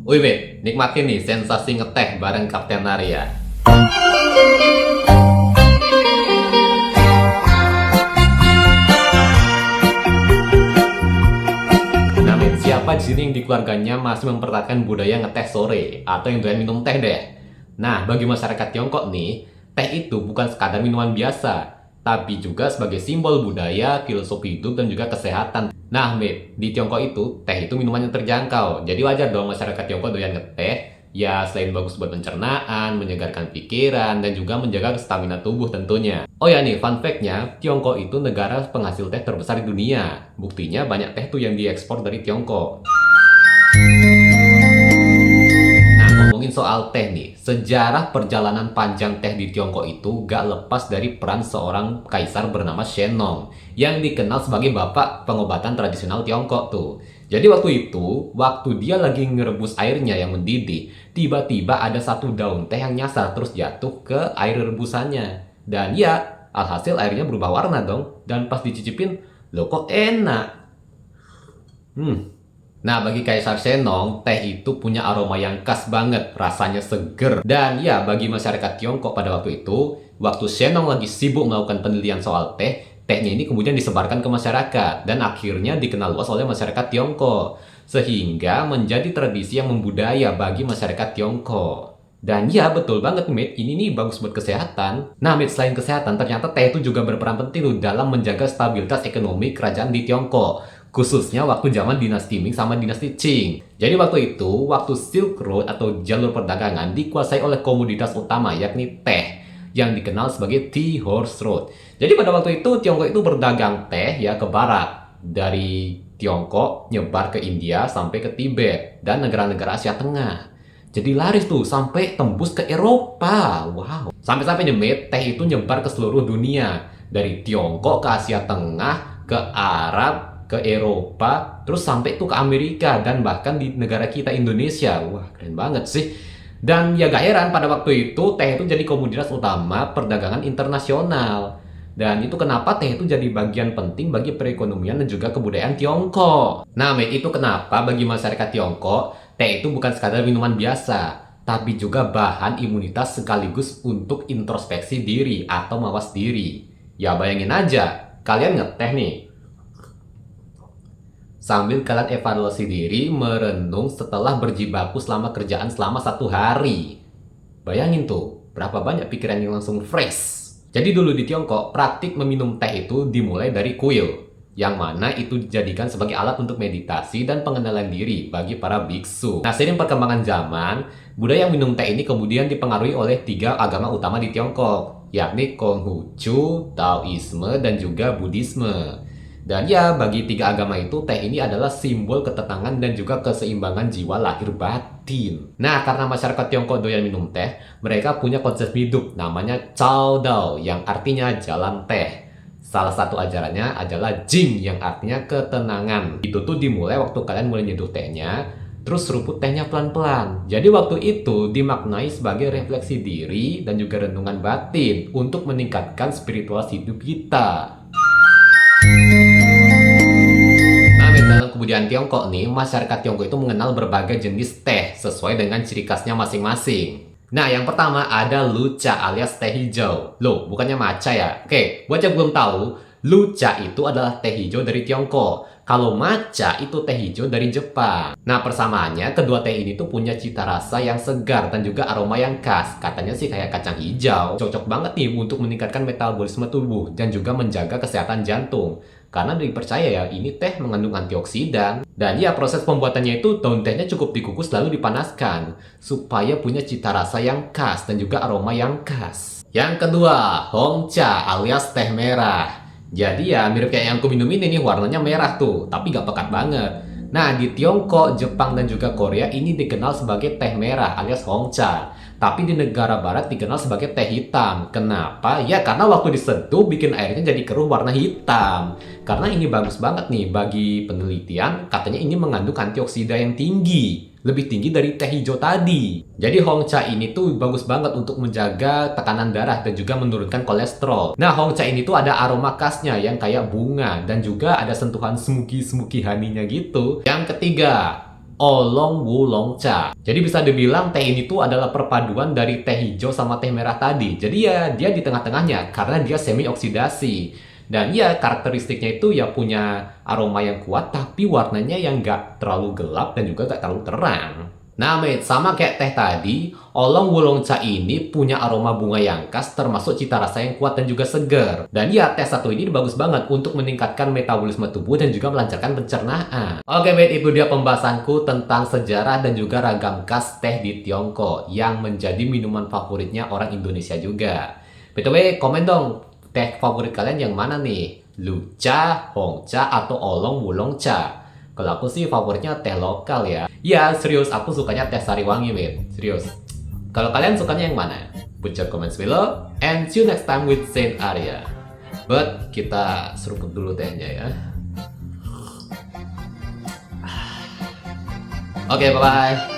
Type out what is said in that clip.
Wih, Beb, nikmatin nih sensasi ngeteh bareng Kapten Arya. Nah, men, siapa di sini yang di keluarganya masih mempertahankan budaya ngeteh sore atau yang doyan minum teh deh? Nah, bagi masyarakat Tiongkok nih, teh itu bukan sekadar minuman biasa, tapi juga sebagai simbol budaya, filosofi hidup, dan juga kesehatan. Nah, Beb, di Tiongkok itu, teh itu minuman yang terjangkau. Jadi wajar dong masyarakat Tiongkok doyan ngeteh. Ya, selain bagus buat pencernaan, menyegarkan pikiran, dan juga menjaga stamina tubuh tentunya. Oh ya nih, fun fact-nya, Tiongkok itu negara penghasil teh terbesar di dunia. Buktinya banyak teh tuh yang diekspor dari Tiongkok. Nah, ngomongin soal teh nih, sejarah perjalanan panjang teh di Tiongkok itu gak lepas dari peran seorang kaisar bernama Shennong yang dikenal sebagai bapak pengobatan tradisional Tiongkok tuh. Jadi waktu itu, waktu dia lagi ngerebus airnya yang mendidih, tiba-tiba ada satu daun teh yang nyasar terus jatuh ke air rebusannya. Dan ya, alhasil airnya berubah warna dong. Dan pas dicicipin, loh kok enak? Nah, bagi Kaisar Shennong, teh itu punya aroma yang khas banget, rasanya seger. Dan ya, bagi masyarakat Tiongkok pada waktu itu, waktu Shennong lagi sibuk melakukan penelitian soal teh, tehnya ini kemudian disebarkan ke masyarakat, dan akhirnya dikenal luas oleh masyarakat Tiongkok. Sehingga menjadi tradisi yang membudaya bagi masyarakat Tiongkok. Dan ya, betul banget, Mate. Ini nih bagus buat kesehatan. Nah, Mate, selain kesehatan, ternyata teh itu juga berperan penting tuh dalam menjaga stabilitas ekonomi kerajaan di Tiongkok. Khususnya waktu zaman dinasti Ming sama dinasti Qing. Jadi waktu itu, waktu Silk Road atau jalur perdagangan dikuasai oleh komoditas utama yakni teh yang dikenal sebagai Tea Horse Road. Jadi pada waktu itu Tiongkok itu berdagang teh ya ke barat. Dari Tiongkok nyebar ke India sampai ke Tibet dan negara-negara Asia Tengah. Jadi laris tuh sampai tembus ke Eropa. Wow. Sampai-sampai nyemit teh itu nyebar ke seluruh dunia. Dari Tiongkok ke Asia Tengah, ke Arab, ke Eropa, terus sampai tuh ke Amerika dan bahkan di negara kita Indonesia. Wah, keren banget sih. Dan ya gak heran pada waktu itu teh itu jadi komoditas utama perdagangan internasional. Dan itu kenapa teh itu jadi bagian penting bagi perekonomian dan juga kebudayaan Tiongkok. Nah, Mate, itu kenapa bagi masyarakat Tiongkok teh itu bukan sekadar minuman biasa, tapi juga bahan imunitas sekaligus untuk introspeksi diri atau mawas diri. Ya bayangin aja, kalian ngeteh nih, sambil kalian evaluasi diri, merenung setelah berjibaku selama kerjaan selama 1 hari. Bayangin tuh, berapa banyak pikiran yang langsung fresh. Jadi dulu di Tiongkok, praktik meminum teh itu dimulai dari kuil, yang mana itu dijadikan sebagai alat untuk meditasi dan pengenalan diri bagi para biksu. Nah, seiring perkembangan zaman, budaya minum teh ini kemudian dipengaruhi oleh 3 agama utama di Tiongkok, yakni Konghucu, Taoisme, dan juga Buddhisme. Dan ya, bagi 3 agama itu, teh ini adalah simbol ketenangan dan juga keseimbangan jiwa lahir batin. Nah, karena masyarakat Tiongkok doyan minum teh, mereka punya konsep hidup namanya Cao Dao, yang artinya jalan teh. Salah satu ajarannya adalah Jing, yang artinya ketenangan. Itu tuh dimulai waktu kalian mulai nyeduh tehnya, terus seruput tehnya pelan-pelan. Jadi waktu itu dimaknai sebagai refleksi diri dan juga renungan batin untuk meningkatkan spiritual hidup kita. Nah, dalam kebudayaan Tiongkok nih, masyarakat Tiongkok itu mengenal berbagai jenis teh sesuai dengan ciri khasnya masing-masing. Nah, yang pertama ada Lucha alias teh hijau. Loh, bukannya matcha ya? Oke, buat yang belum tahu, Lucha itu adalah teh hijau dari Tiongkok. Kalau matcha itu teh hijau dari Jepang. Nah, persamaannya kedua teh ini tuh punya cita rasa yang segar dan juga aroma yang khas. Katanya sih kayak kacang hijau. Cocok banget nih untuk meningkatkan metabolisme tubuh dan juga menjaga kesehatan jantung. Karena dipercaya ya, ini teh mengandung antioksidan. Dan ya, proses pembuatannya itu daun tehnya cukup dikukus lalu dipanaskan supaya punya cita rasa yang khas dan juga aroma yang khas. Yang kedua, Hongcha alias teh merah. Jadi ya mirip kayak yang aku minum ini nih, warnanya merah tuh, tapi gak pekat banget. Nah, di Tiongkok, Jepang, dan juga Korea ini dikenal sebagai teh merah alias Hongcha. Tapi di negara barat dikenal sebagai teh hitam. Kenapa? Ya karena waktu diseduh bikin airnya jadi keruh warna hitam. Karena ini bagus banget nih bagi penelitian, katanya ini mengandung antioksida yang tinggi. Lebih tinggi dari teh hijau tadi. Jadi Hongcha ini tuh bagus banget untuk menjaga tekanan darah dan juga menurunkan kolesterol. Nah, Hongcha ini tuh ada aroma khasnya yang kayak bunga dan juga ada sentuhan smoky honey-nya gitu. Yang ketiga, Oolong Wulong Cha. Jadi bisa dibilang teh ini tuh adalah perpaduan dari teh hijau sama teh merah tadi. Jadi ya dia di tengah-tengahnya karena dia semi oksidasi. Dan ya karakteristiknya itu ya punya aroma yang kuat tapi warnanya yang nggak terlalu gelap dan juga nggak terlalu terang. Nah, mate, sama kayak teh tadi, Oolong Wulong Cha ini punya aroma bunga yang khas termasuk cita rasa yang kuat dan juga segar. Dan ya, teh satu ini bagus banget untuk meningkatkan metabolisme tubuh dan juga melancarkan pencernaan. Oke, mate, itu dia pembahasanku tentang sejarah dan juga ragam khas teh di Tiongkok yang menjadi minuman favoritnya orang Indonesia juga. BTW, komen dong, teh favorit kalian yang mana nih? Lucha, Hongcha, atau Oolong Wulong Cha? Kalau aku sih favoritnya teh lokal ya. Ya serius, aku sukanya teh Sariwangi, mate. Serius. Kalau kalian sukanya yang mana? Put your comments below. And see you next time with Saint Arya. But kita seruput dulu tehnya ya. Oke, bye-bye.